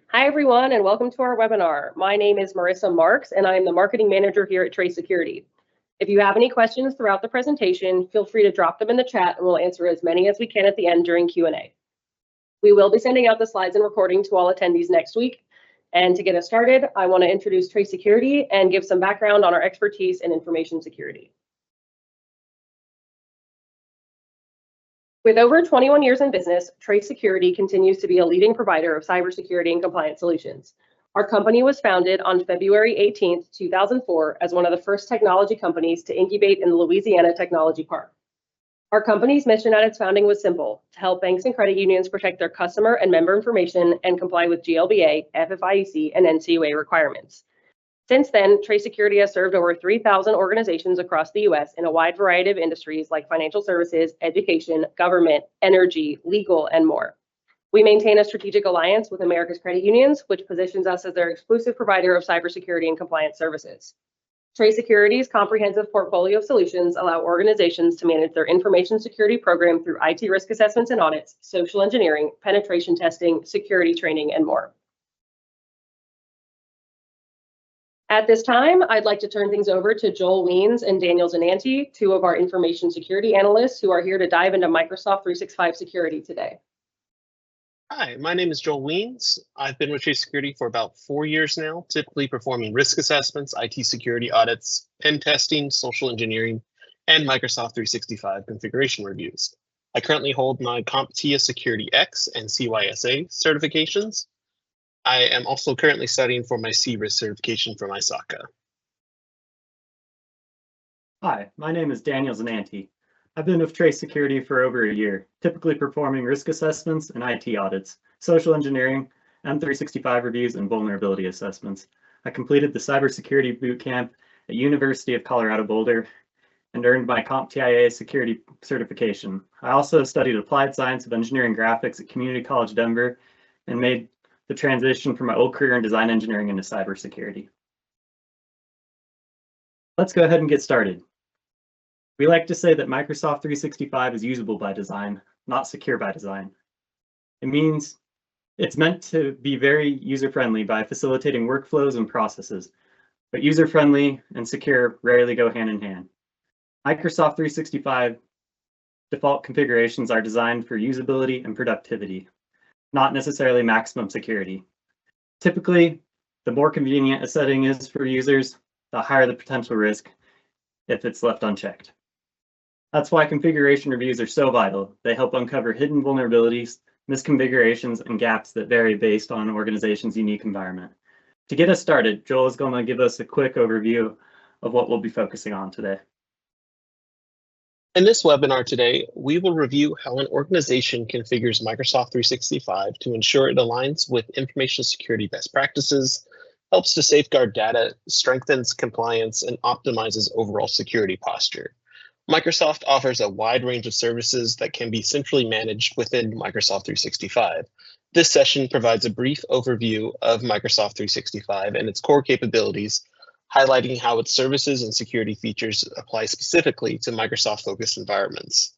Hi, everyone, and welcome to our webinar. My name is Marissa Marks, and I am the Marketing Manager here at Trace Security. If you have any questions throughout the presentation, feel free to drop them in the chat, and we'll answer as many as we can at the end during Q&A. We will be sending out the slides and recording to all attendees next week. And to get us started, I want to introduce Trace Security and give some background on our expertise in information security. With over 21 years in business, Trace Security continues to be a leading provider of cybersecurity and compliance solutions. Our company was founded on February 18, 2004, as one of the first technology companies to incubate in the Louisiana Technology Park. Our company's mission at its founding was simple: to help banks and credit unions protect their customer and member information and comply with GLBA, FFIEC, and NCUA requirements. Since then, Trace Security has served over 3,000 organizations across the U.S. in a wide variety of industries like financial services, education, government, energy, legal, and more. We maintain a strategic alliance with America's credit unions, which positions us as their exclusive provider of cybersecurity and compliance services. Trace Security's comprehensive portfolio of solutions allow organizations to manage their information security program through IT risk assessments and audits, social engineering, penetration testing, security training, and more. At this time, I'd like to turn things over to Joel Wiens and Daniel Zinanti, two of our information security analysts who are here to dive into Microsoft 365 security today. Hi, my name is Joel Wiens. I've been with Trace Security for about 4 years now, typically performing risk assessments, IT security audits, pen testing, social engineering, and Microsoft 365 configuration reviews. I currently hold my CompTIA Security X and CYSA certifications. I am also currently studying for my C-Risk certification from ISACA. Hi, my name is Daniel Zinanti. I've been with Trace Security for over a year, typically performing risk assessments and IT audits, social engineering, M365 reviews, and vulnerability assessments. I completed the cybersecurity bootcamp at University of Colorado Boulder and earned my CompTIA security certification. I also studied applied science of engineering graphics at Community College Denver and made the transition from my old career in design engineering into cybersecurity. Let's go ahead and get started. We like to say that Microsoft 365 is usable by design, not secure by design. It means it's meant to be very user-friendly by facilitating workflows and processes, but user-friendly and secure rarely go hand in hand. Microsoft 365 default configurations are designed for usability and productivity, not necessarily maximum security. Typically, the more convenient a setting is for users, the higher the potential risk if it's left unchecked. That's why configuration reviews are so vital. They help uncover hidden vulnerabilities, misconfigurations, and gaps that vary based on an organization's unique environment. To get us started, Joel is going to give us a quick overview of what we'll be focusing on today. In this webinar today, we will review how an organization configures Microsoft 365 to ensure it aligns with information security best practices, helps to safeguard data, strengthens compliance, and optimizes overall security posture. Microsoft offers a wide range of services that can be centrally managed within Microsoft 365. This session provides a brief overview of Microsoft 365 and its core capabilities, highlighting how its services and security features apply specifically to Microsoft-focused environments.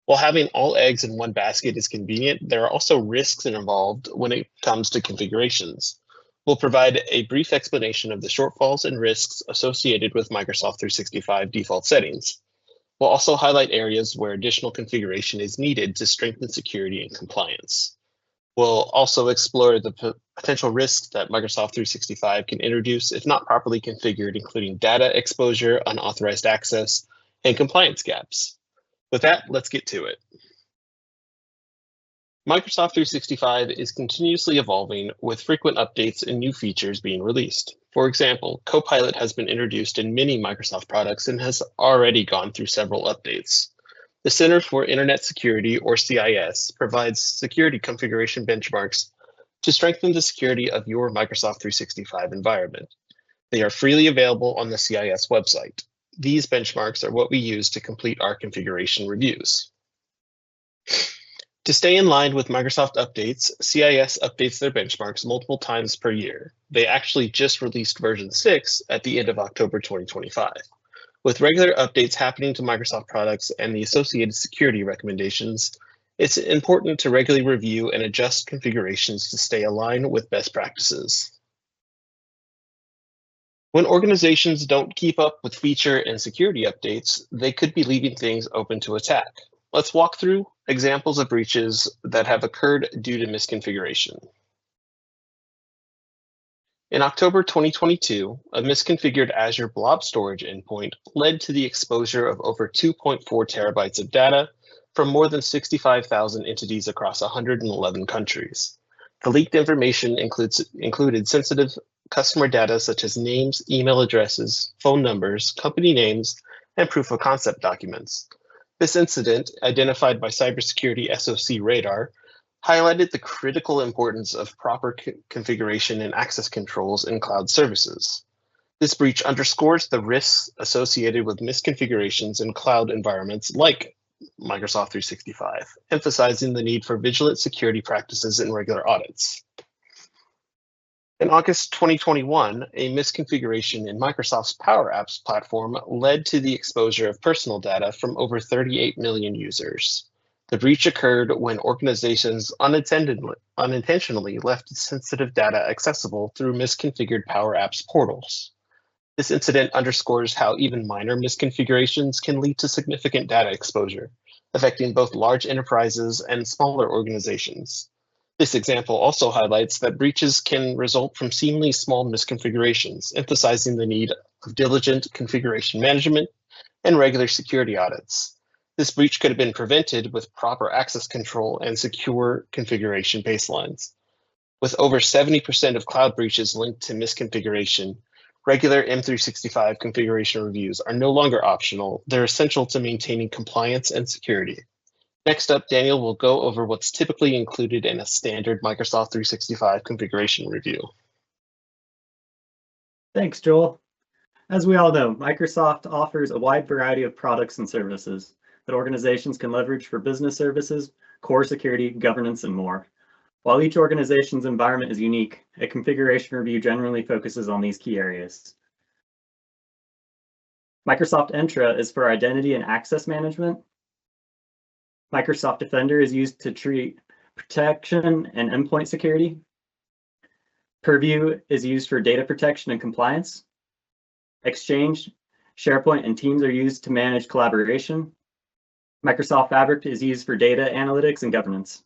While having all eggs in one basket is convenient, there are also risks involved when it comes to configurations. We'll provide a brief explanation of the shortfalls and risks associated with Microsoft 365 default settings. We'll also highlight areas where additional configuration is needed to strengthen security and compliance. We'll also explore the potential risks that Microsoft 365 can introduce if not properly configured, including data exposure, unauthorized access, and compliance gaps. With that, let's get to it. Microsoft 365 is continuously evolving with frequent updates and new features being released. For example, Copilot has been introduced in many Microsoft products and has already gone through several updates. The Center for Internet Security, or CIS, provides security configuration benchmarks to strengthen the security of your Microsoft 365 environment. They are freely available on the CIS website. These benchmarks are what we use to complete our configuration reviews. To stay in line with Microsoft updates, CIS updates their benchmarks multiple times per year. They actually just released version 6 at the end of October 2025. With regular updates happening to Microsoft products and the associated security recommendations, It's important to regularly review and adjust configurations to stay aligned with best practices. When organizations don't keep up with feature and security updates, they could be leaving things open to attack. Let's walk through examples of breaches that have occurred due to misconfiguration. In October 2022, a misconfigured Azure Blob Storage endpoint led to the exposure of over 2.4 terabytes of data from more than 65,000 entities across 111 countries. The leaked information included sensitive customer data such as names, email addresses, phone numbers, company names, and proof of concept documents. This incident, identified by Cybersecurity SOC Radar, highlighted the critical importance of proper configuration and access controls in cloud services. This breach underscores the risks associated with misconfigurations in cloud environments like Microsoft 365, emphasizing the need for vigilant security practices and regular audits. In August 2021, a misconfiguration in Microsoft's Power Apps platform led to the exposure of personal data from over 38 million users. The breach occurred when organizations unintentionally left sensitive data accessible through misconfigured Power Apps portals. This incident underscores how even minor misconfigurations can lead to significant data exposure, affecting both large enterprises and smaller organizations. This example also highlights that breaches can result from seemingly small misconfigurations, emphasizing the need of diligent configuration management and regular security audits. This breach could have been prevented with proper access control and secure configuration baselines. With over 70% of cloud breaches linked to misconfiguration, regular M365 configuration reviews are no longer optional. They're essential to maintaining compliance and security. Next up, Daniel will go over what's typically included in a standard Microsoft 365 configuration review. Thanks, Joel. As we all know, Microsoft offers a wide variety of products and services that organizations can leverage for business services, core security, governance, and more. While each organization's environment is unique, a configuration review generally focuses on these key areas. Microsoft Entra is for identity and access management. Microsoft Defender is used to treat protection and endpoint security. Purview is used for data protection and compliance. Exchange, SharePoint, and Teams are used to manage collaboration. Microsoft Fabric is used for data analytics and governance.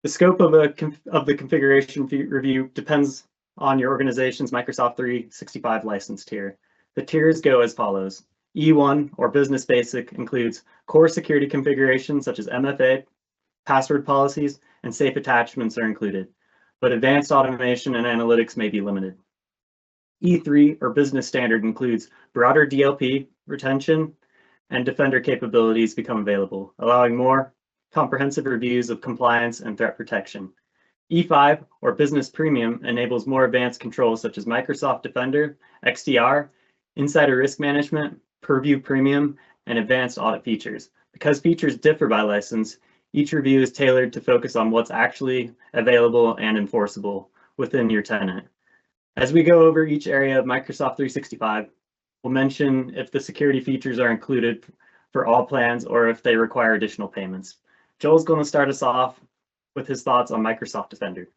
The scope of the configuration review depends on your organization's Microsoft 365 license tier. The tiers go as follows. E1, or Business Basic, includes core security configurations such as MFA, password policies, and safe attachments are included, but advanced automation and analytics may be limited. E3, or Business Standard, includes broader DLP, retention, and Defender capabilities become available, allowing more comprehensive reviews of compliance and threat protection. E5, or Business Premium, enables more advanced controls such as Microsoft Defender, XDR, Insider Risk Management, Purview Premium, and advanced audit features. Because features differ by license, each review is tailored to focus on what's actually available and enforceable within your tenant. As we go over each area of Microsoft 365, we'll mention if the security features are included for all plans or if they require additional payments. Joel's going to start us off with his thoughts on Microsoft Defender.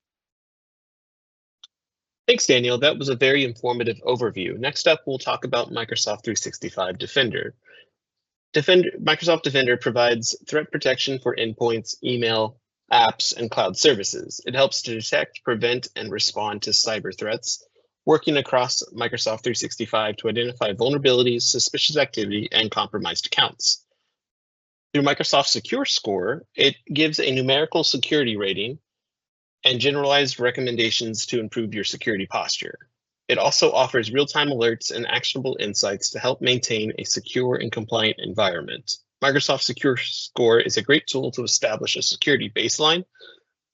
Thanks, Daniel. That was a very informative overview. Next up, we'll talk about Microsoft 365 Defender. Microsoft Defender provides threat protection for endpoints, email, apps, and cloud services. It helps to detect, prevent, and respond to cyber threats, working across Microsoft 365 to identify vulnerabilities, suspicious activity, and compromised accounts. Through Microsoft Secure Score, it gives a numerical security rating and generalized recommendations to improve your security posture. It also offers real-time alerts and actionable insights to help maintain a secure and compliant environment. Microsoft Secure Score is a great tool to establish a security baseline,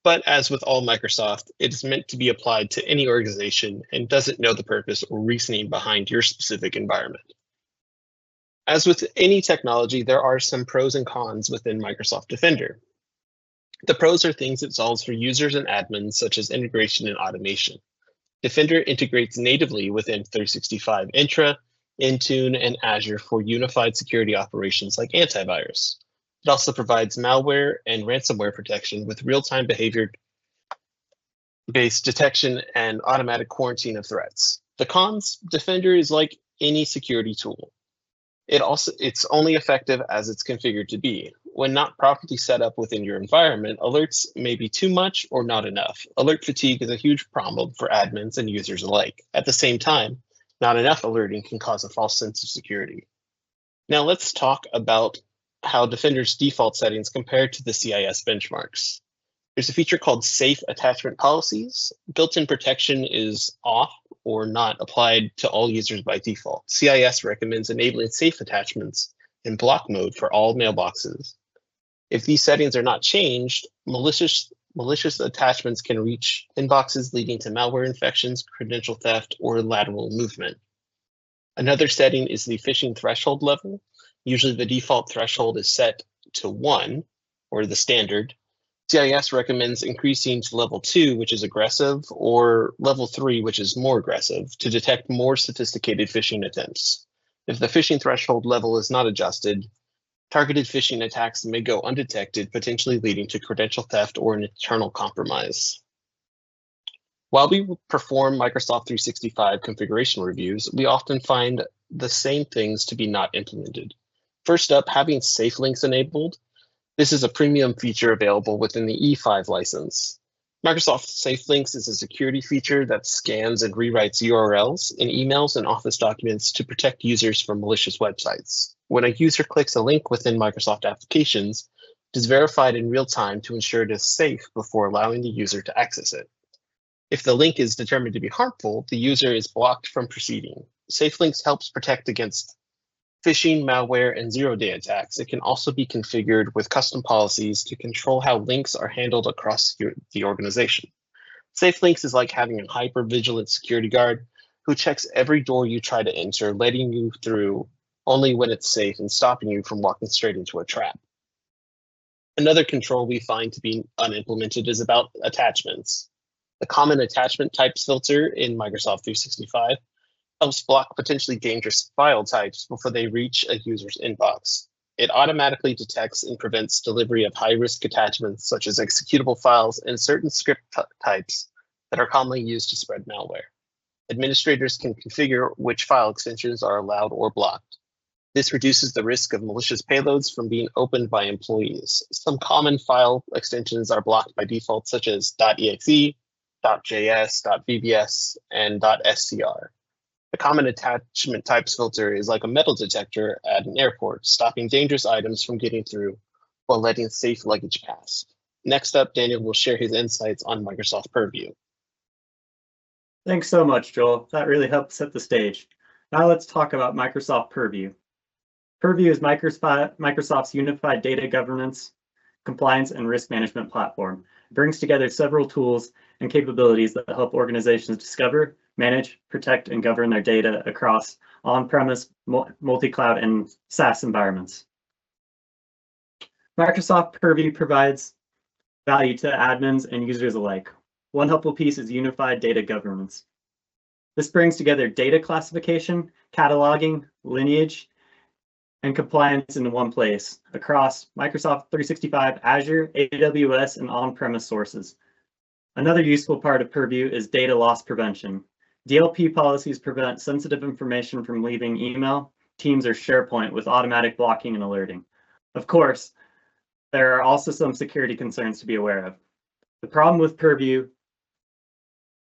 but as with all Microsoft, it is meant to be applied to any organization and doesn't know the purpose or reasoning behind your specific environment. As with any technology, there are some pros and cons within Microsoft Defender. The pros are things it solves for users and admins, such as integration and automation. Defender integrates natively within 365 Entra, Intune, and Azure for unified security operations like antivirus. It also provides malware and ransomware protection with real-time behavior-based detection and automatic quarantine of threats. The cons: Defender is like any security tool. It's only effective as it's configured to be. When not properly set up within your environment, alerts may be too much or not enough. Alert fatigue is a huge problem for admins and users alike. At the same time, not enough alerting can cause a false sense of security. Now let's talk about how Defender's default settings compare to the CIS benchmarks. There's a feature called Safe Attachment Policies. Built-in protection is off or not applied to all users by default. CIS recommends enabling safe attachments in block mode for all mailboxes. If these settings are not changed, malicious attachments can reach inboxes, leading to malware infections, credential theft, or lateral movement. Another setting is the phishing threshold level. Usually the default threshold is set to 1, or the standard. CIS recommends increasing to level 2, which is aggressive, or level 3, which is more aggressive, to detect more sophisticated phishing attempts. If the phishing threshold level is not adjusted, targeted phishing attacks may go undetected, potentially leading to credential theft or an internal compromise. While we perform Microsoft 365 configuration reviews, we often find the same things to be not implemented. First up, having safe links enabled. This is a premium feature available within the E5 license. Microsoft Safe Links is a security feature that scans and rewrites URLs in emails and Office documents to protect users from malicious websites. When a user clicks a link within Microsoft applications, it is verified in real time to ensure it is safe before allowing the user to access it. If the link is determined to be harmful, the user is blocked from proceeding. Safe Links helps protect against phishing, malware, and zero-day attacks. It can also be configured with custom policies to control how links are handled across the organization. Safe Links is like having a hyper-vigilant security guard who checks every door you try to enter, letting you through only when it's safe and stopping you from walking straight into a trap. Another control we find to be unimplemented is about attachments. The common attachment types filter in Microsoft 365 helps block potentially dangerous file types before they reach a user's inbox. It automatically detects and prevents delivery of high-risk attachments such as executable files and certain script types that are commonly used to spread malware. Administrators can configure which file extensions are allowed or blocked. This reduces the risk of malicious payloads from being opened by employees. Some common file extensions are blocked by default, such as .exe, .js, .vbs, and .scr. The common attachment types filter is like a metal detector at an airport, stopping dangerous items from getting through while letting safe luggage pass. Next up, Daniel will share his insights on Microsoft Purview. Thanks so much, Joel. That really helped set the stage. Now let's talk about Microsoft Purview. Purview is Microsoft's unified data governance, compliance, and risk management platform. It brings together several tools and capabilities that help organizations discover, manage, protect, and govern their data across on-premise, multi-cloud, and SaaS environments. Microsoft Purview provides value to admins and users alike. One helpful piece is unified data governance. This brings together data classification, cataloging, lineage, and compliance in one place across Microsoft 365, Azure, AWS, and on-premise sources. Another useful part of Purview is data loss prevention. DLP policies prevent sensitive information from leaving email, Teams, or SharePoint with automatic blocking and alerting. Of course, there are also some security concerns to be aware of. The problem with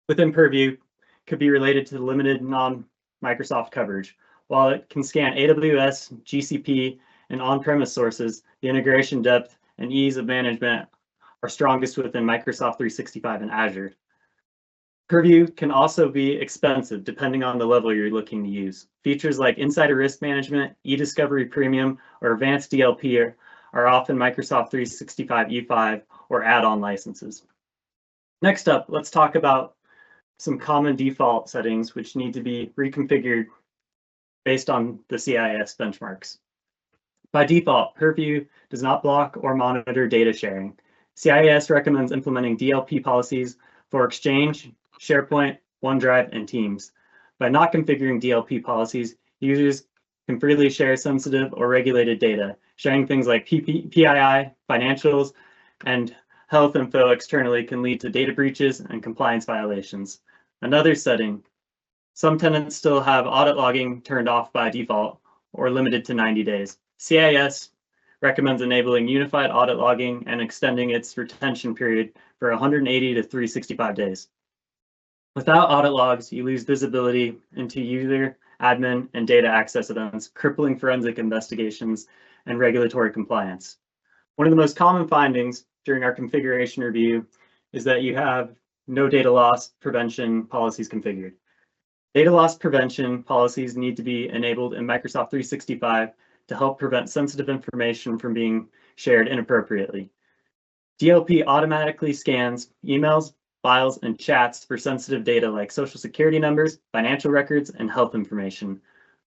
within Purview could be related to limited non-Microsoft coverage. While it can scan AWS, GCP, and on-premise sources, the integration depth and ease of management are strongest within Microsoft 365 and Azure. Purview can also be expensive depending on the level you're looking to use. Features like Insider Risk Management, eDiscovery Premium, or Advanced DLP are often Microsoft 365 E5 or add-on licenses. Next up, let's talk about some common default settings which need to be reconfigured based on the CIS benchmarks. By default, Purview does not block or monitor data sharing. CIS recommends implementing DLP policies for Exchange, SharePoint, OneDrive, and Teams. By not configuring DLP policies, users can freely share sensitive or regulated data. Sharing things like PII, financials, and health info externally can lead to data breaches and compliance violations. Another setting, some tenants still have audit logging turned off by default or limited to 90 days. CIS recommends enabling unified audit logging and extending its retention period for 180 to 365 days. Without audit logs, you lose visibility into user, admin, and data access events, crippling forensic investigations and regulatory compliance. One of the most common findings during our configuration review is that you have no data loss prevention policies configured. Data loss prevention policies need to be enabled in Microsoft 365 to help prevent sensitive information from being shared inappropriately. DLP automatically scans emails, files, and chats for sensitive data like social security numbers, financial records, and health information.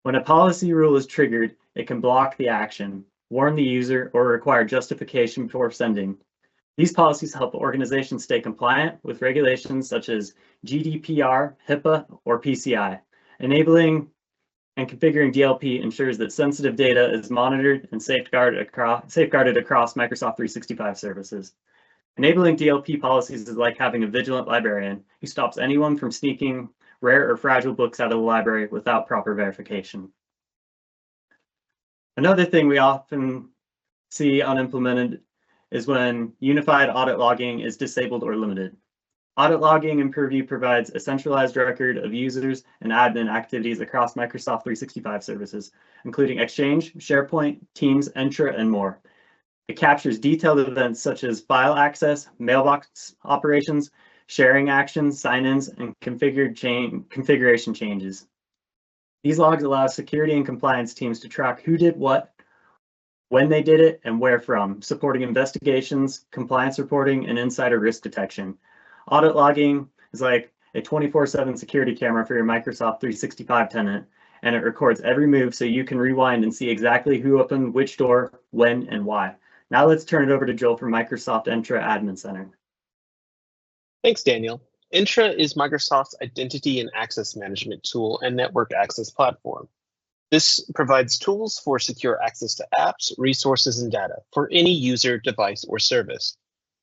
When a policy rule is triggered, it can block the action, warn the user, or require justification before sending. These policies help organizations stay compliant with regulations such as GDPR, HIPAA, or PCI. Enabling and configuring DLP ensures that sensitive data is monitored and safeguarded across Microsoft 365 services. Enabling DLP policies is like having a vigilant librarian who stops anyone from sneaking rare or fragile books out of the library without proper verification. Another thing we often see unimplemented is when unified audit logging is disabled or limited. Audit logging in Purview provides a centralized record of users and admin activities across Microsoft 365 services, including Exchange, SharePoint, Teams, Entra, and more. It captures detailed events such as file access, mailbox operations, sharing actions, sign-ins, and configuration changes. These logs allow security and compliance teams to track who did what, when they did it, and where from, supporting investigations, compliance reporting, and insider risk detection. Audit logging is like a 24/7 security camera for your Microsoft 365 tenant, and it records every move so you can rewind and see exactly who opened which door, when, and why. Now let's turn it over to Joel from Microsoft Entra Admin Center. Thanks, Daniel. Entra is Microsoft's identity and access management tool and network access platform. This provides tools for secure access to apps, resources, and data for any user, device, or service,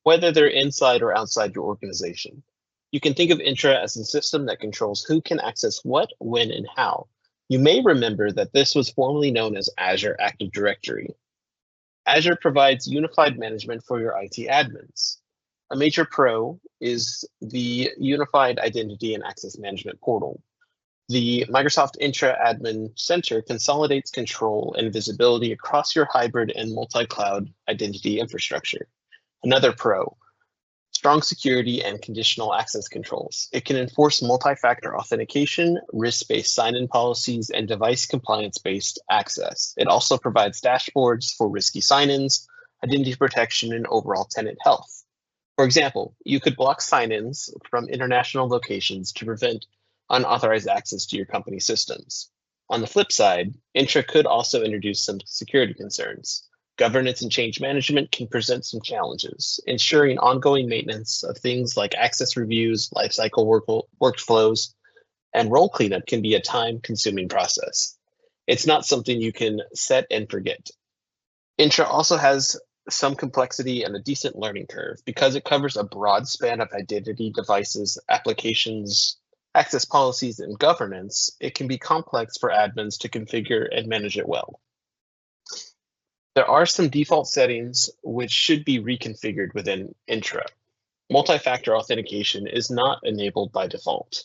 whether they're inside or outside your organization. You can think of Entra as a system that controls who can access what, when, and how. You may remember that this was formerly known as Azure Active Directory. Azure provides unified management for your IT admins. A major pro is the Unified Identity and Access Management portal. The Microsoft Entra Admin Center consolidates control and visibility across your hybrid and multi-cloud identity infrastructure. Another pro, strong security and conditional access controls. It can enforce multi-factor authentication, risk-based sign-in policies, and device compliance-based access. It also provides dashboards for risky sign-ins, identity protection, and overall tenant health. For example, you could block sign-ins from international locations to prevent unauthorized access to your company systems. On the flip side, Entra could also introduce some security concerns. Governance and change management can present some challenges. Ensuring ongoing maintenance of things like access reviews, lifecycle workflows, and role cleanup can be a time-consuming process. It's not something you can set and forget. Entra also has some complexity and a decent learning curve because it covers a broad span of identity devices, applications, access policies, and governance. It can be complex for admins to configure and manage it well. There are some default settings which should be reconfigured within Entra. Multi-factor authentication is not enabled by default.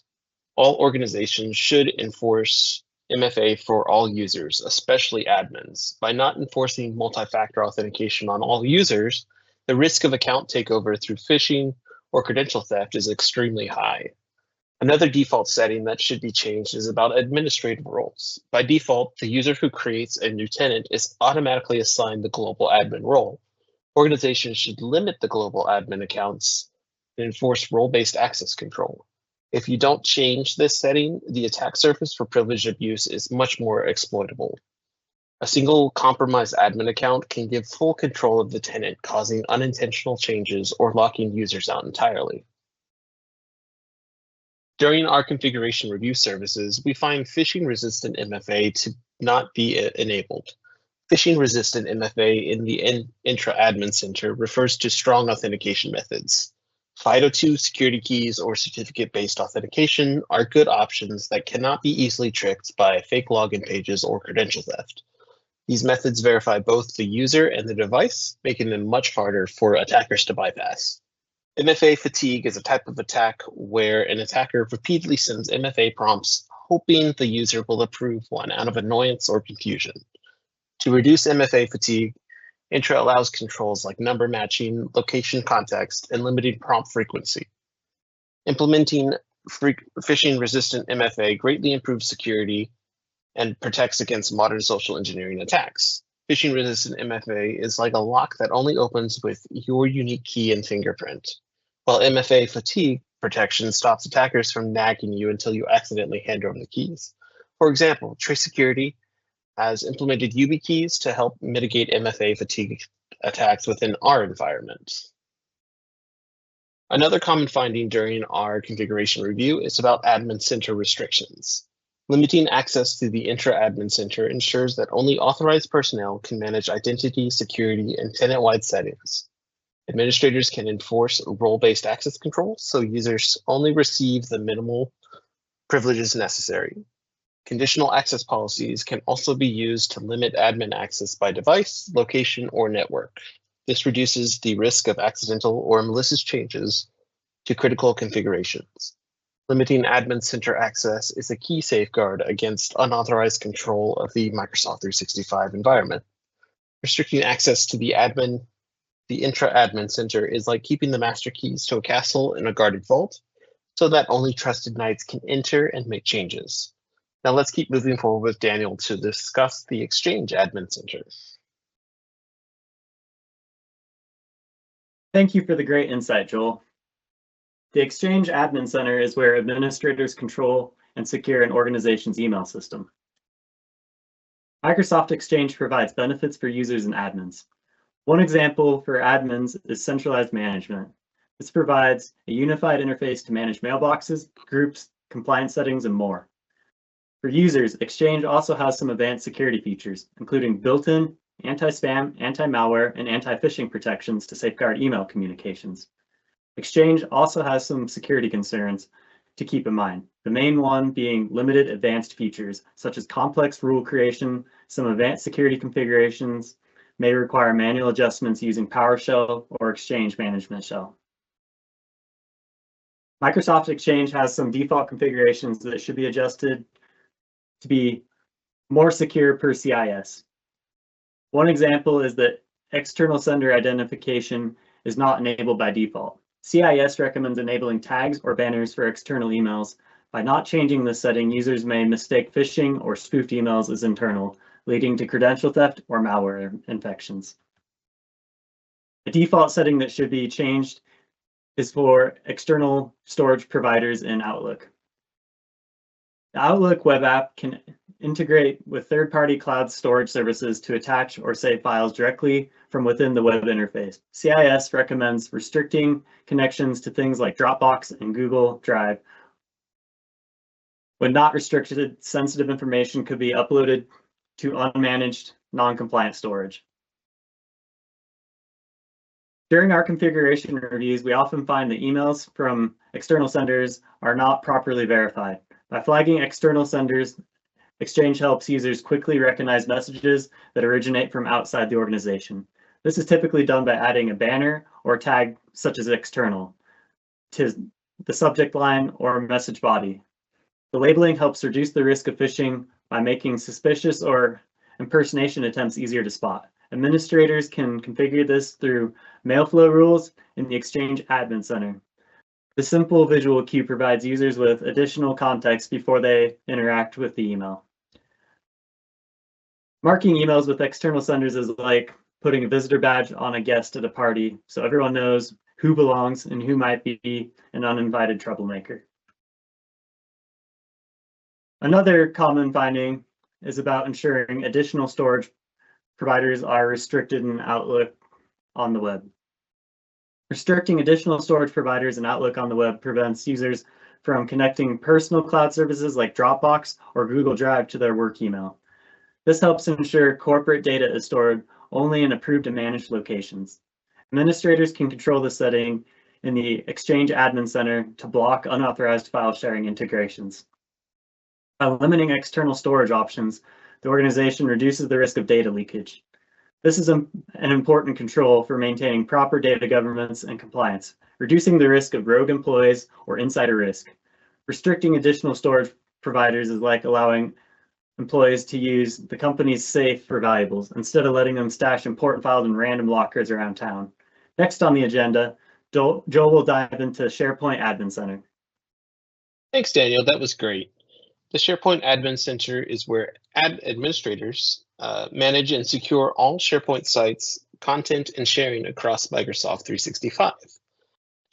All organizations should enforce MFA for all users, especially admins. By not enforcing multi-factor authentication on all users, the risk of account takeover through phishing or credential theft is extremely high. Another default setting that should be changed is about administrative roles. By default, the user who creates a new tenant is automatically assigned the global admin role. Organizations should limit the global admin accounts and enforce role-based access control. If you don't change this setting, the attack surface for privilege abuse is much more exploitable. A single compromised admin account can give full control of the tenant, causing unintentional changes or locking users out entirely. During our configuration review services, we find phishing-resistant MFA to not be enabled. Phishing-resistant MFA in the intra-admin center refers to strong authentication methods. FIDO2 security keys or certificate-based authentication are good options that cannot be easily tricked by fake login pages or credential theft. These methods verify both the user and the device, making them much harder for attackers to bypass. MFA fatigue is a type of attack where an attacker repeatedly sends MFA prompts, hoping the user will approve one out of annoyance or confusion. To reduce MFA fatigue, Intra allows controls like number matching, location context, and limiting prompt frequency. Implementing phishing-resistant MFA greatly improves security and protects against modern social engineering attacks. Phishing-resistant MFA is like a lock that only opens with your unique key and fingerprint, while MFA fatigue protection stops attackers from nagging you until you accidentally hand over the keys. For example, Trace Security has implemented YubiKeys to help mitigate MFA fatigue attacks within our environment. Another common finding during our configuration review is about admin center restrictions. Limiting access to the intra-admin center ensures that only authorized personnel can manage identity, security, and tenant-wide settings. Administrators can enforce role-based access control, so users only receive the minimal privileges necessary. Conditional access policies can also be used to limit admin access by device, location, or network. This reduces the risk of accidental or malicious changes to critical configurations. Limiting admin center access is a key safeguard against unauthorized control of the Microsoft 365 environment. Restricting access to the intra-admin center is like keeping the master keys to a castle in a guarded vault so that only trusted knights can enter and make changes. Now let's keep moving forward with Daniel to discuss the Exchange Admin Center. Thank you for the great insight, Joel. The Exchange Admin Center is where administrators control and secure an organization's email system. Microsoft Exchange provides benefits for users and admins. One example for admins is centralized management. This provides a unified interface to manage mailboxes, groups, compliance settings, and more. For users, Exchange also has some advanced security features, including built-in anti-spam, anti-malware, and anti-phishing protections to safeguard email communications. Exchange also has some security concerns to keep in mind, the main one being limited advanced features, such as complex rule creation. Some advanced security configurations may require manual adjustments using PowerShell or Exchange Management Shell. Microsoft Exchange has some default configurations that should be adjusted to be more secure per CIS. One example is that external sender identification is not enabled by default. CIS recommends enabling tags or banners for external emails. By not changing this setting, users may mistake phishing or spoofed emails as internal, leading to credential theft or malware infections. A default setting that should be changed is for external storage providers in Outlook. The Outlook web app can integrate with third-party cloud storage services to attach or save files directly from within the web interface. CIS recommends restricting connections to things like Dropbox and Google Drive. When not restricted, sensitive information could be uploaded to unmanaged, non-compliant storage. During our configuration reviews, we often find that emails from external senders are not properly verified. By flagging external senders, Exchange helps users quickly recognize messages that originate from outside the organization. This is typically done by adding a banner or tag such as external to the subject line or message body. The labeling helps reduce the risk of phishing by making suspicious or impersonation attempts easier to spot. Administrators can configure this through Mailflow rules in the Exchange Admin Center. The simple visual cue provides users with additional context before they interact with the email. Marking emails with external senders is like putting a visitor badge on a guest at a party, so everyone knows who belongs and who might be an uninvited troublemaker. Another common finding is about ensuring additional storage providers are restricted in Outlook on the web. Restricting additional storage providers in Outlook on the web prevents users from connecting personal cloud services like Dropbox or Google Drive to their work email. This helps ensure corporate data is stored only in approved and managed locations. Administrators can control the setting in the Exchange Admin Center to block unauthorized file sharing integrations. By limiting external storage options, the organization reduces the risk of data leakage. This is an important control for maintaining proper data governance and compliance, reducing the risk of rogue employees or insider risk. Restricting additional storage providers is like allowing employees to use the company's safe for valuables instead of letting them stash important files in random lockers around town. Next on the agenda, Joel will dive into SharePoint Admin Center. Thanks, Daniel. That was great. The SharePoint Admin Center is where administrators manage and secure all SharePoint sites, content, and sharing across Microsoft 365.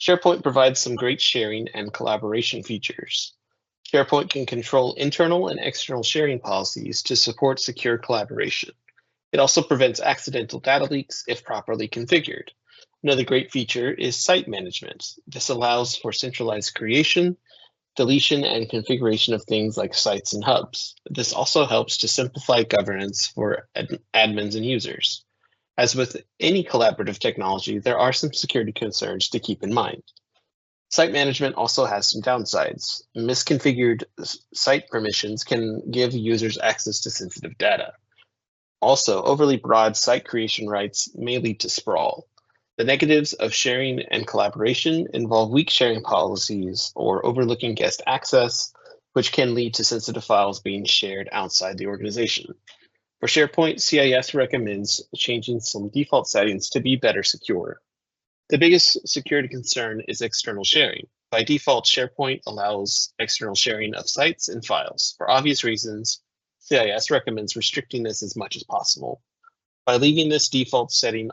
SharePoint provides some great sharing and collaboration features. SharePoint can control internal and external sharing policies to support secure collaboration. It also prevents accidental data leaks if properly configured. Another great feature is site management. This allows for centralized creation, deletion, and configuration of things like sites and hubs. This also helps to simplify governance for admins and users. As with any collaborative technology, there are some security concerns to keep in mind. Site management also has some downsides. Misconfigured site permissions can give users access to sensitive data. Also, overly broad site creation rights may lead to sprawl. The negatives of sharing and collaboration involve weak sharing policies or overlooking guest access, which can lead to sensitive files being shared outside the organization. For SharePoint, CIS recommends changing some default settings to be better secure. The biggest security concern is external sharing. By default, SharePoint allows external sharing of sites and files. For obvious reasons, CIS recommends restricting this as much as possible. By leaving this default setting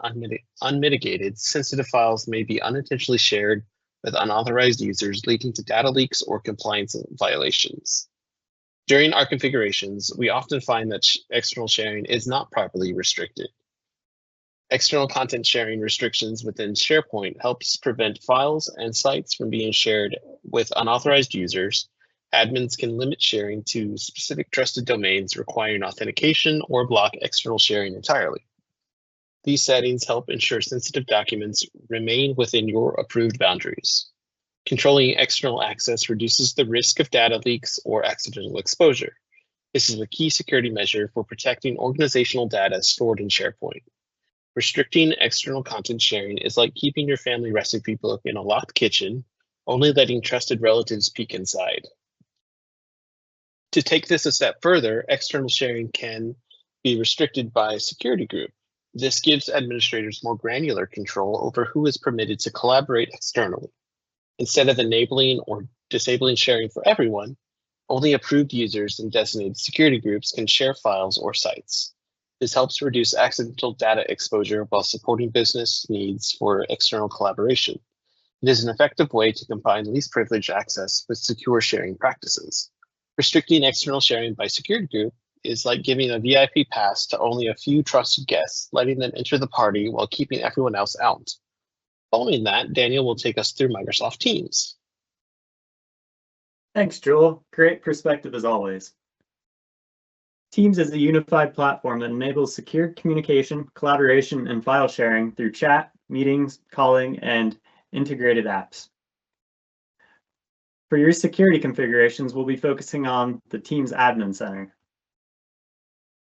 unmitigated, sensitive files may be unintentionally shared with unauthorized users, leading to data leaks or compliance violations. During our configurations, we often find that external sharing is not properly restricted. External content sharing restrictions within SharePoint helps prevent files and sites from being shared with unauthorized users. Admins can limit sharing to specific trusted domains requiring authentication or block external sharing entirely. These settings help ensure sensitive documents remain within your approved boundaries. Controlling external access reduces the risk of data leaks or accidental exposure. This is a key security measure for protecting organizational data stored in SharePoint. Restricting external content sharing is like keeping your family recipe book in a locked kitchen, only letting trusted relatives peek inside. To take this a step further, external sharing can be restricted by a security group. This gives administrators more granular control over who is permitted to collaborate externally. Instead of enabling or disabling sharing for everyone, only approved users and designated security groups can share files or sites. This helps reduce accidental data exposure while supporting business needs for external collaboration. It is an effective way to combine least privileged access with secure sharing practices. Restricting external sharing by security group is like giving a VIP pass to only a few trusted guests, letting them enter the party while keeping everyone else out. Following that, Daniel will take us through Microsoft Teams. Thanks, Joel. Great perspective as always. Teams is a unified platform that enables secure communication, collaboration, and file sharing through chat, meetings, calling, and integrated apps. For your security configurations, we'll be focusing on the Teams Admin Center.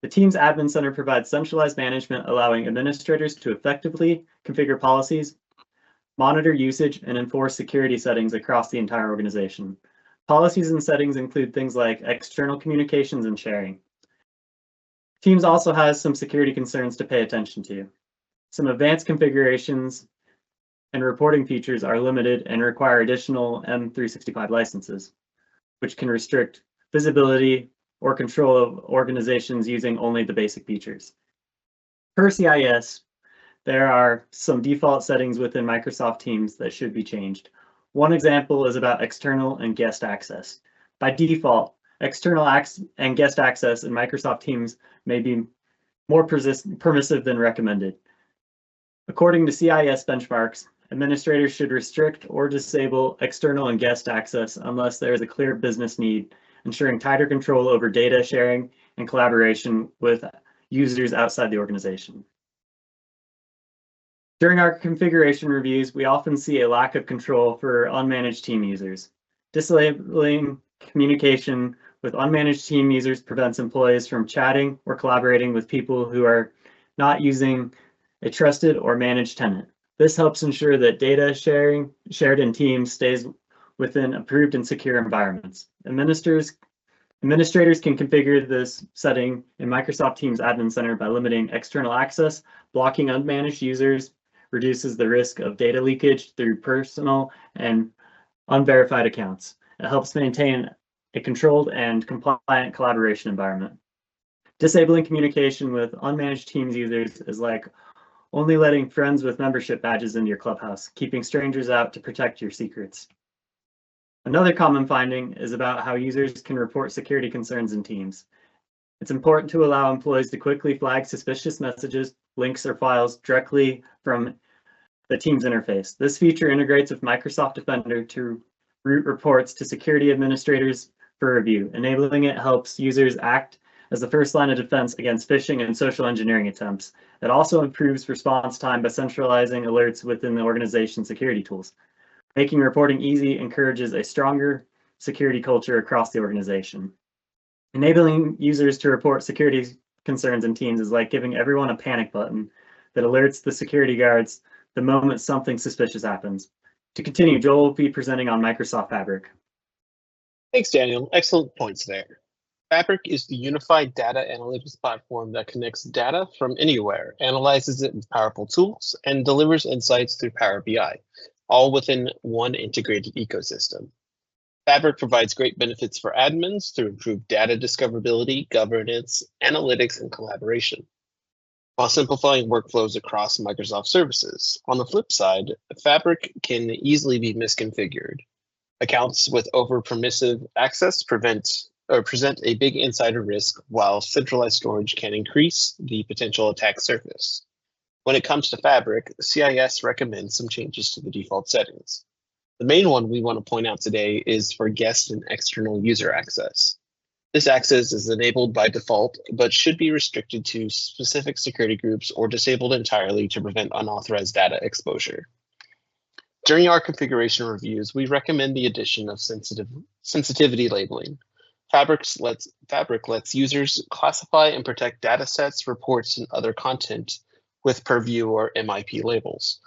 The Teams Admin Center provides centralized management, allowing administrators to effectively configure policies, monitor usage, and enforce security settings across the entire organization. Policies and settings include things like external communications and sharing. Teams also has some security concerns to pay attention to. Some advanced configurations and reporting features are limited and require additional M365 licenses, which can restrict visibility or control of organizations using only the basic features. Per CIS, there are some default settings within Microsoft Teams that should be changed. One example is about external and guest access. By default, external and guest access in Microsoft Teams may be more permissive than recommended. According to CIS benchmarks, administrators should restrict or disable external and guest access unless there is a clear business need, ensuring tighter control over data sharing and collaboration with users outside the organization. During our configuration reviews, we often see a lack of control for unmanaged team users. Disabling communication with unmanaged team users prevents employees from chatting or collaborating with people who are not using a trusted or managed tenant. This helps ensure that data shared in teams stays within approved and secure environments. Administrators can configure this setting in Microsoft Teams Admin Center by limiting external access, blocking unmanaged users, reduces the risk of data leakage through personal and unverified accounts. It helps maintain a controlled and compliant collaboration environment. Disabling communication with unmanaged Teams users is like only letting friends with membership badges into your clubhouse, keeping strangers out to protect your secrets. Another common finding is about how users can report security concerns in Teams. It's important to allow employees to quickly flag suspicious messages, links, or files directly from the Teams interface. This feature integrates with Microsoft Defender to route reports to security administrators for review. Enabling it helps users act as the first line of defense against phishing and social engineering attempts. It also improves response time by centralizing alerts within the organization's security tools. Making reporting easy encourages a stronger security culture across the organization. Enabling users to report security concerns in Teams is like giving everyone a panic button that alerts the security guards the moment something suspicious happens. To continue, Joel will be presenting on Microsoft Fabric. Thanks, Daniel. Excellent points there. Fabric is the unified data analytics platform that connects data from anywhere, analyzes it with powerful tools, and delivers insights through Power BI, all within one integrated ecosystem. Fabric provides great benefits for admins through improved data discoverability, governance, analytics, and collaboration, while simplifying workflows across Microsoft services. On the flip side, Fabric can easily be misconfigured. Accounts with over-permissive access present a big insider risk, while centralized storage can increase the potential attack surface. When it comes to Fabric, CIS recommends some changes to the default settings. The main one we want to point out today is for guest and external user access. This access is enabled by default, but should be restricted to specific security groups or disabled entirely to prevent unauthorized data exposure. During our configuration reviews, we recommend the addition of sensitivity labeling. Fabric lets users classify and protect data sets, reports, and other content with purview or MIP labels.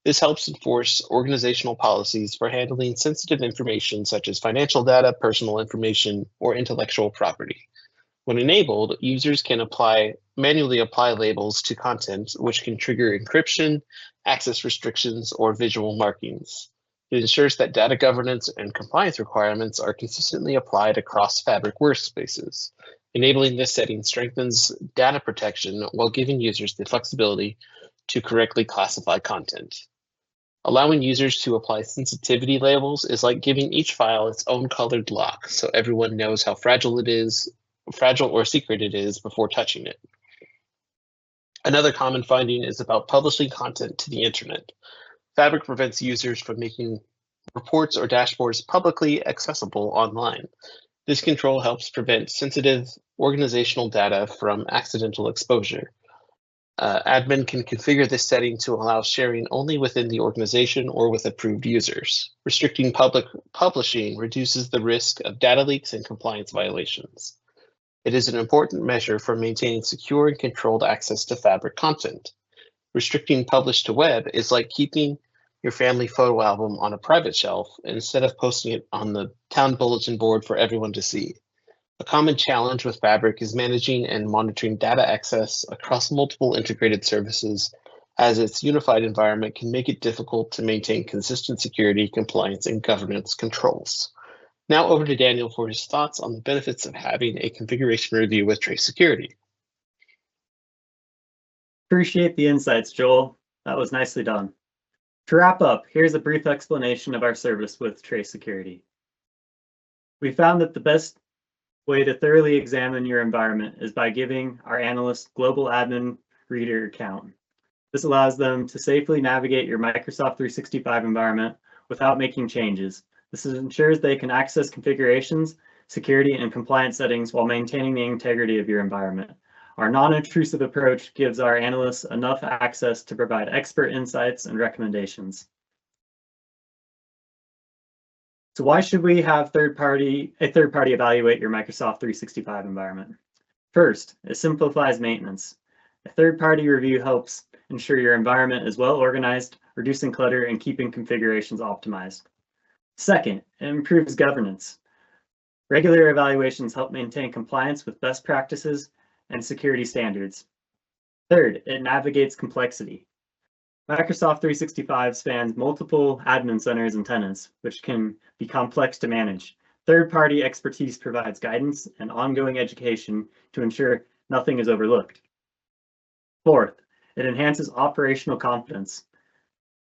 This helps enforce organizational policies for handling sensitive information such as financial data, personal information, or intellectual property. When enabled, users can manually apply labels to content, which can trigger encryption, access restrictions, or visual markings. It ensures that data governance and compliance requirements are consistently applied across Fabric workspaces. Enabling this setting strengthens data protection while giving users the flexibility to correctly classify content. Allowing users to apply sensitivity labels is like giving each file its own colored lock, so everyone knows how fragile or secret it is before touching it. Another common finding is about publishing content to the internet. Fabric prevents users from making reports or dashboards publicly accessible online. This control helps prevent sensitive organizational data from accidental exposure. Admin can configure this setting to allow sharing only within the organization or with approved users. Restricting public publishing reduces the risk of data leaks and compliance violations. It is an important measure for maintaining secure and controlled access to Fabric content. Restricting publish to web is like keeping your family photo album on a private shelf instead of posting it on the town bulletin board for everyone to see. A common challenge with Fabric is managing and monitoring data access across multiple integrated services, as its unified environment can make it difficult to maintain consistent security, compliance, and governance controls. Now over to Daniel for his thoughts on the benefits of having a configuration review with Trace Security. Appreciate the insights, Joel. That was nicely done. To wrap up, here's a brief explanation of our service with Trace Security. We found that the best way to thoroughly examine your environment is by giving our analyst global admin reader account. This allows them to safely navigate your Microsoft 365 environment without making changes. This ensures they can access configurations, security, and compliance settings while maintaining the integrity of your environment. Our non-intrusive approach gives our analysts enough access to provide expert insights and recommendations. So why should we have a third party evaluate your Microsoft 365 environment? First, it simplifies maintenance. A third-party review helps ensure your environment is well organized, reducing clutter and keeping configurations optimized. Second, it improves governance. Regular evaluations help maintain compliance with best practices and security standards. Third, it navigates complexity. Microsoft 365 spans multiple admin centers and tenants, which can be complex to manage. Third-party expertise provides guidance and ongoing education to ensure nothing is overlooked. Fourth, it enhances operational confidence.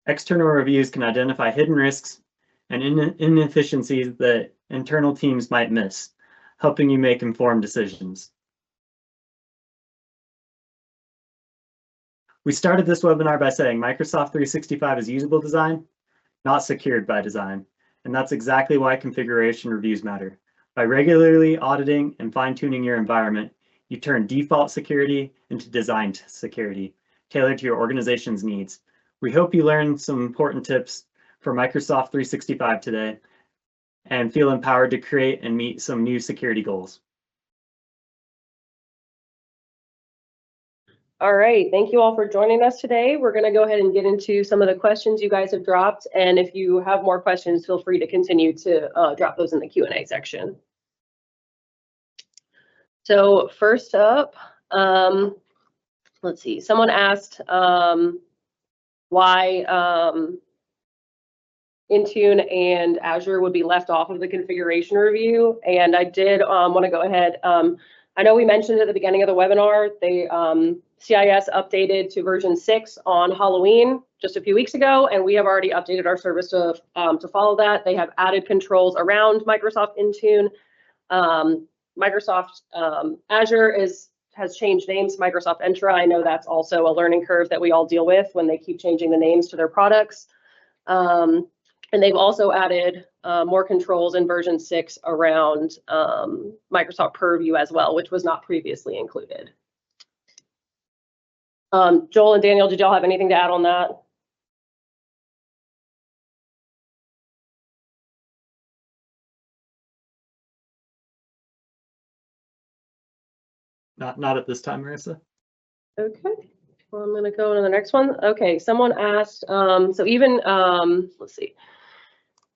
External reviews can identify hidden risks and inefficiencies that internal teams might miss, helping you make informed decisions. We started this webinar by saying Microsoft 365 is usable design, not secured by design. And that's exactly why configuration reviews matter. By regularly auditing and fine-tuning your environment, you turn default security into designed security, tailored to your organization's needs. We hope you learned some important tips for Microsoft 365 today and feel empowered to create and meet some new security goals. All right, thank you all for joining us today. We're going to go ahead and get into some of the questions you guys have dropped. And if you have more questions, feel free to continue to drop those in the Q&A section. So first up, let's see, someone asked why Intune and Azure would be left off of the configuration review. And I did want to go ahead. I know we mentioned at the beginning of the webinar, they CIS updated to version 6 on Halloween just a few weeks ago, and we have already updated our service to follow that. They have added controls around Microsoft Intune. Microsoft Azure has changed names to Microsoft Entra. I know that's also a learning curve that we all deal with when they keep changing the names to their products. And they've also added more controls in version 6 around Microsoft Purview as well, which was not previously included. Joel and Daniel, did y'all have anything to add on that? Not at this time, Marissa. Okay, well, I'm gonna go to the next one. Okay, someone asked, so even, let's see.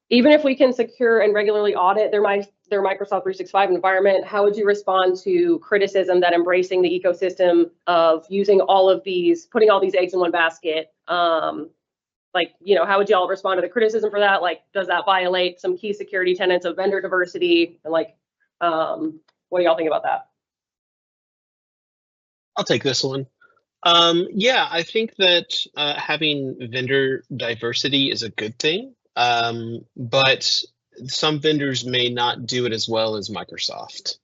Even if we can secure and regularly audit their Microsoft 365 environment, how would you respond to criticism that embracing the ecosystem of using all of these, putting all these eggs in one basket, like, you know, how would y'all respond to the criticism for that? Like, does that violate some key security tenets of vendor diversity? And like, what do y'all think about that? I'll take this one. Yeah, I think that having vendor diversity is a good thing, but some vendors may not do it as well as Microsoft.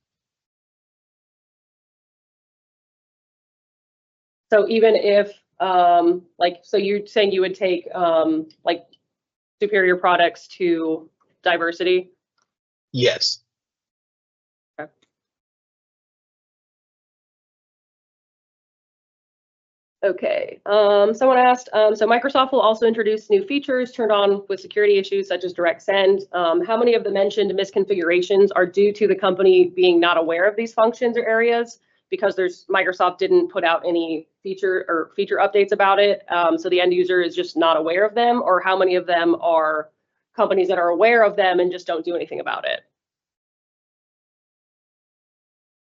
So even if, like, so you're saying you would take like superior products to diversity? Yes. Okay. Okay, someone asked, so Microsoft will also introduce new features turned on with security issues such as direct send. How many of the mentioned misconfigurations are due to the company being not aware of these functions or areas because Microsoft didn't put out any feature updates about it, so the end user is just not aware of them, or how many of them are companies that are aware of them and just don't do anything about it?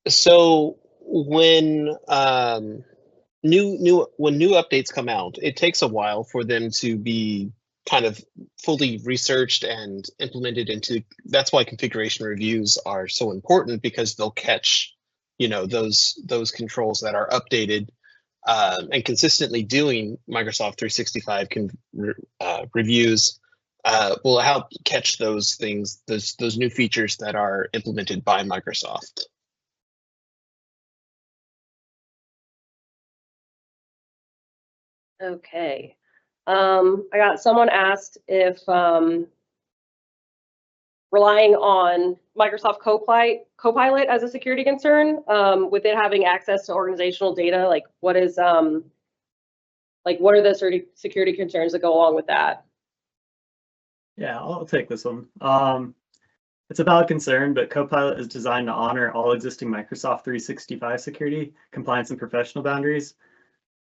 So when new updates come out, it takes a while for them to be kind of fully researched and implemented into. That's why configuration reviews are so important, because they'll catch, you know, those controls that are updated, and consistently doing Microsoft 365 reviews will help catch those things, those new features that are implemented by Microsoft. Okay. I got someone asked if relying on Microsoft Copilot as a security concern, with it having access to organizational data, like what are the security concerns that go along with that? Yeah, I'll take this one. It's a valid concern, but Copilot is designed to honor all existing Microsoft 365 security, compliance, and professional boundaries.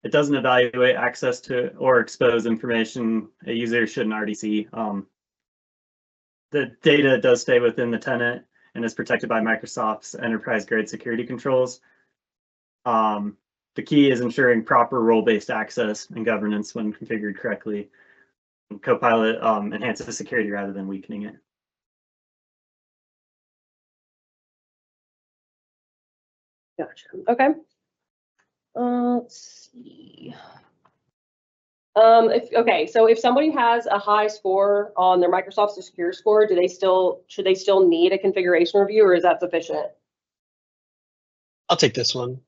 It doesn't evaluate access to or expose information a user shouldn't already see. The data does stay within the tenant and is protected by Microsoft's enterprise-grade security controls. The key is ensuring proper role-based access and governance when configured correctly. And Copilot enhances security rather than weakening it. Gotcha. Okay. Let's see. So if somebody has a high score on their Microsoft Secure score, should they still need a configuration review, or is that sufficient? I'll take this one.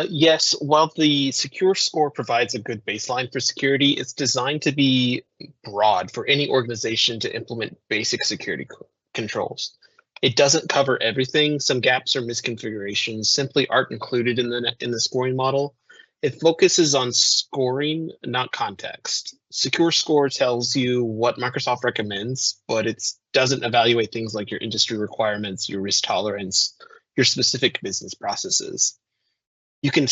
Yes, while the secure score provides a good baseline for security, it's designed to be broad for any organization to implement basic security controls. It doesn't cover everything. Some gaps or misconfigurations simply aren't included in the scoring model. It focuses on scoring, not context. Secure score tells you what Microsoft recommends, but it doesn't evaluate things like your industry requirements, your risk tolerance, your specific business processes. You can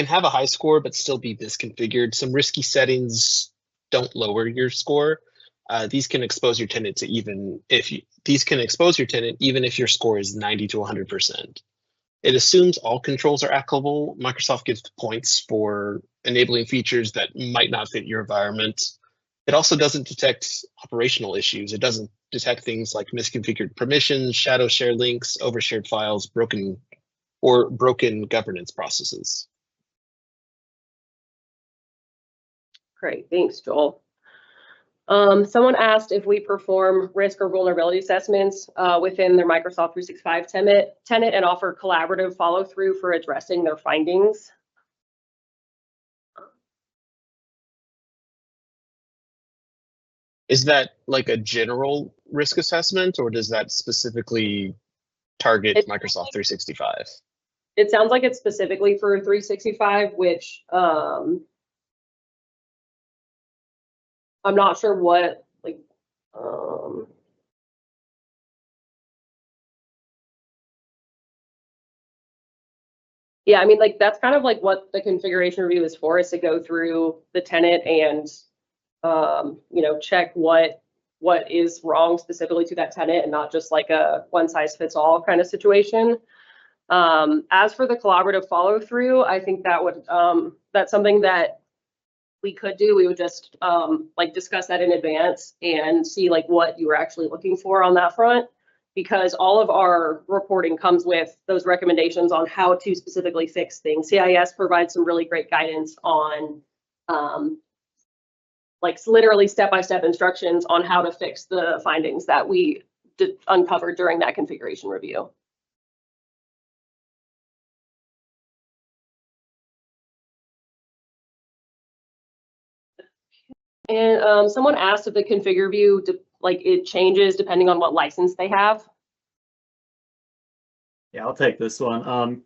have a high score, but still be misconfigured. Some risky settings don't lower your score. These can expose your tenant even if your score is 90 to 100%. It assumes all controls are applicable. Microsoft gives points for enabling features that might not fit your environment. It also doesn't detect operational issues. It doesn't detect things like misconfigured permissions, shadow share links, overshared files, broken governance processes. Great, thanks, Joel. Someone asked if we perform risk or vulnerability assessments within their Microsoft 365 tenant and offer collaborative follow-through for addressing their findings. Is that like a general risk assessment, or does that specifically target Microsoft 365? It sounds like it's specifically for 365, which I'm not sure what, yeah, I mean, that's kind of like what the configuration review is for, is to go through the tenant and, check what is wrong specifically to that tenant and not just like a one size fits all kind of situation. As for the collaborative follow through, I think that's something that we could do. We would just discuss that in advance and see what you were actually looking for on that front, because all of our reporting comes with those recommendations on how to specifically fix things. CIS provides some really great guidance on literally step-by-step instructions on how to fix the findings that we uncovered during that configuration review. And someone asked if the configure view, it changes depending on what license they have. Yeah, I'll take this one.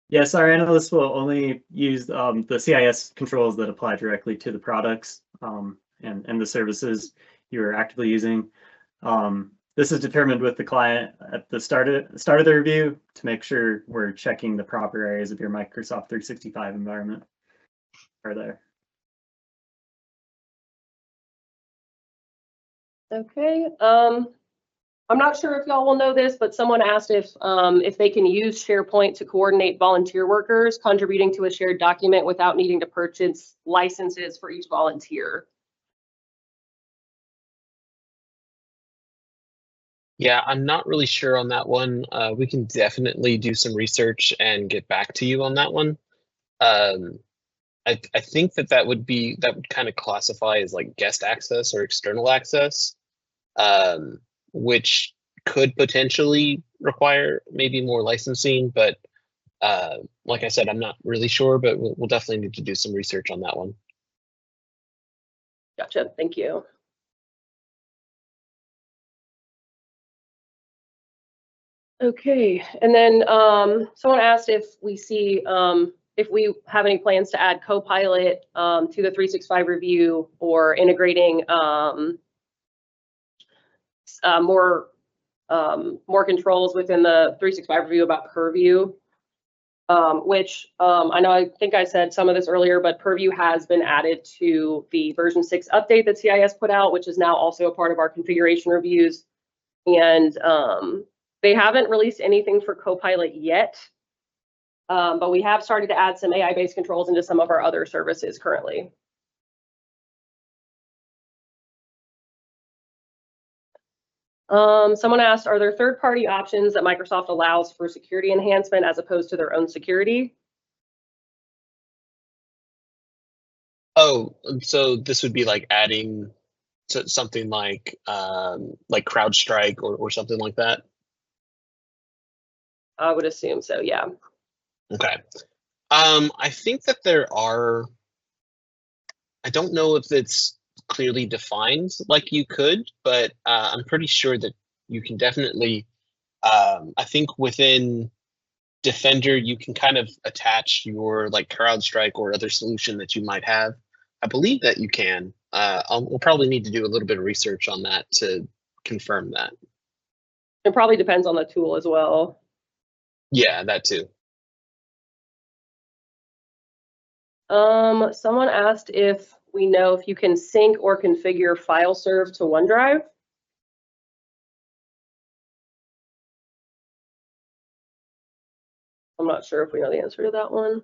Yes, our analysts will only use the CIS controls that apply directly to the products and the services you're actively using. This is determined with the client at the start of the review to make sure we're checking the proper areas of your Microsoft 365 environment are there. Okay. I'm not sure if y'all will know this, but someone asked if they can use SharePoint to coordinate volunteer workers contributing to a shared document without needing to purchase licenses for each volunteer. Yeah, I'm not really sure on that one. We can definitely do some research and get back to you on that one. I think that would kind of classify as like guest access or external access, which could potentially require maybe more licensing, but like I said, I'm not really sure, but we'll definitely need to do some research on that one. Gotcha, thank you. Okay, and then someone asked if we see if we have any plans to add Copilot to the 365 review or integrating more controls within the 365 review about Purview, which I think I said some of this earlier, but Purview has been added to the version 6 update that CIS put out, which is now also a part of our configuration reviews. And they haven't released anything for Copilot yet, but we have started to add some AI-based controls into some of our other services currently. Someone asked, are there third-party options that Microsoft allows for security enhancement as opposed to their own security? Oh, so this would be like adding something like CrowdStrike or something like that? I would assume so, yeah. Okay. I think that there are, I don't know if it's clearly defined like you could, but I'm pretty sure that you can definitely, I think within Defender, you can kind of attach your like CrowdStrike or other solution that you might have. I believe that you can. We'll probably need to do a little bit of research on that to confirm that. It probably depends on the tool as well. Yeah, that too. Someone asked if we know if you can sync or configure file serve to OneDrive. I'm not sure if we know the answer to that one.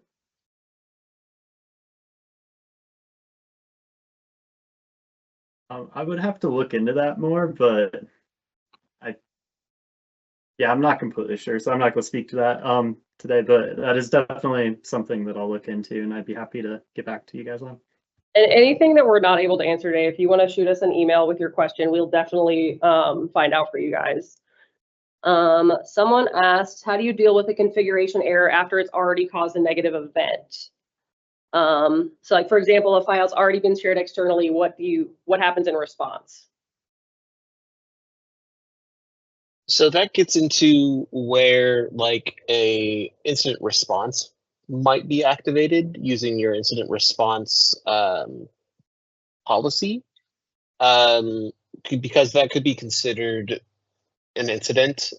I would have to look into that more, but I'm not completely sure, so I'm not going to speak to that today, but that is definitely something that I'll look into, and I'd be happy to get back to you guys on. And anything that we're not able to answer today, if you want to shoot us an email with your question, we'll definitely find out for you guys. Someone asked, how do you deal with a configuration error after it's already caused a negative event? So like, for example, a file's already been shared externally, what happens in response? So that gets into where like a incident response might be activated using your incident response policy, because that could be considered an incident.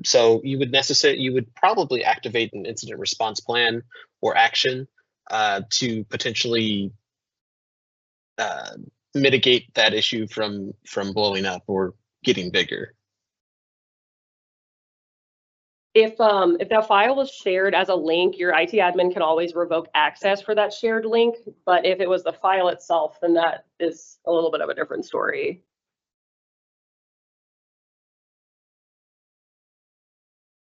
So you would probably activate an incident response plan or action to potentially mitigate that issue from blowing up or getting bigger. If that file was shared as a link, your IT admin can always revoke access for that shared link. But if it was the file itself, then that is a little bit of a different story.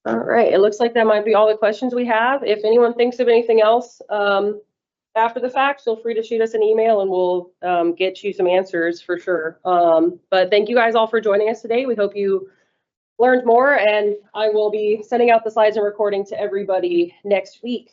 All right, it looks like that might be all the questions we have. If anyone thinks of anything else after the fact, feel free to shoot us an email and we'll get you some answers for sure. But thank you guys all for joining us today. We hope you learned more, and I will be sending out the slides and recording to everybody next week.